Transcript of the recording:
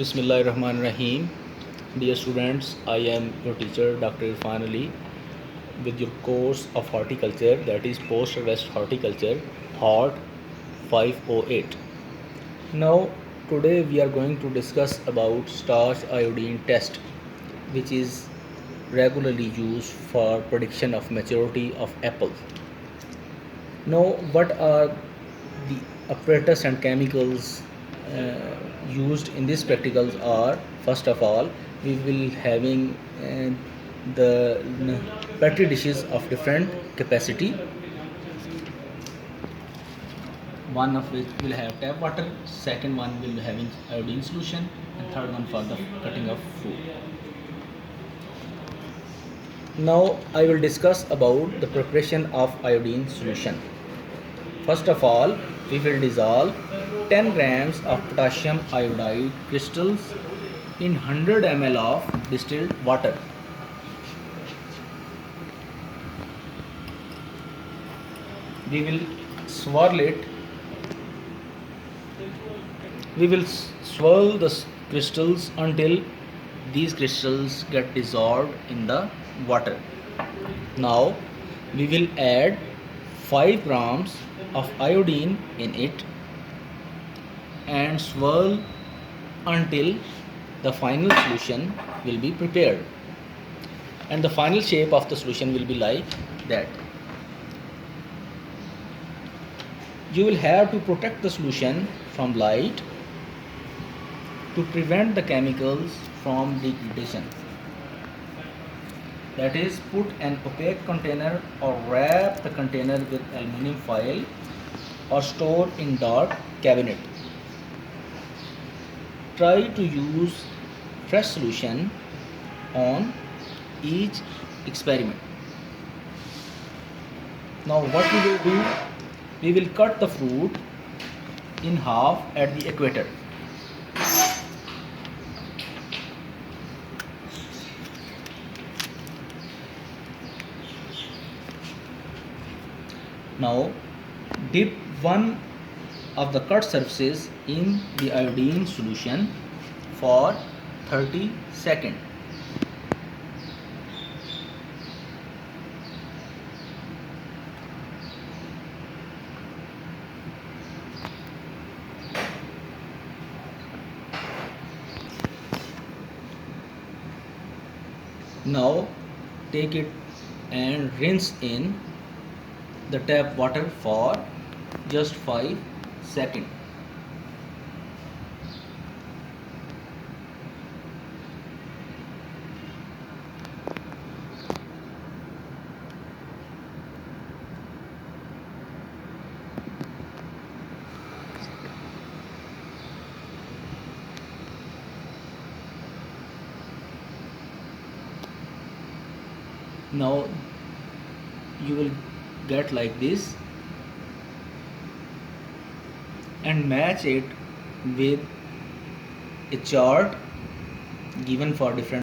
Bismillahirrahmanirrahim. Dear students, I am your teacher Dr. Irfan Ali with your course of horticulture, that is post harvest horticulture, Hort 508. Now today we are going to discuss about starch iodine test, which is regularly used for prediction of maturity of apple. Now what are the apparatus and chemicals used in these practicals are, first of all, we will having the petri dishes of different capacity, one of which will have tap water, second one will be having iodine solution, and third one for the cutting of fruit. Now I will discuss about the preparation of iodine solution. First of all, we will dissolve 10 grams of potassium iodide crystals in 100 ml of distilled water. We will swirl it. We will swirl the crystals until these crystals get dissolved in the water. Now we will add 5 grams of iodine in it and swirl until the final solution will be prepared, and the final shape of the solution will be like that. You will have to protect the solution from light to prevent the chemicals from degradation. That is, put an opaque container or wrap the container with aluminum foil or store in dark cabinet. Try to use fresh solution on each experiment. Now what we will do, we will cut the fruit in half at the equator. Now dip one of the cut surfaces in the iodine solution for 30 seconds. Now take it and rinse in the tap water for just 5 seconds. Now you will get like this and match it with a chart given for different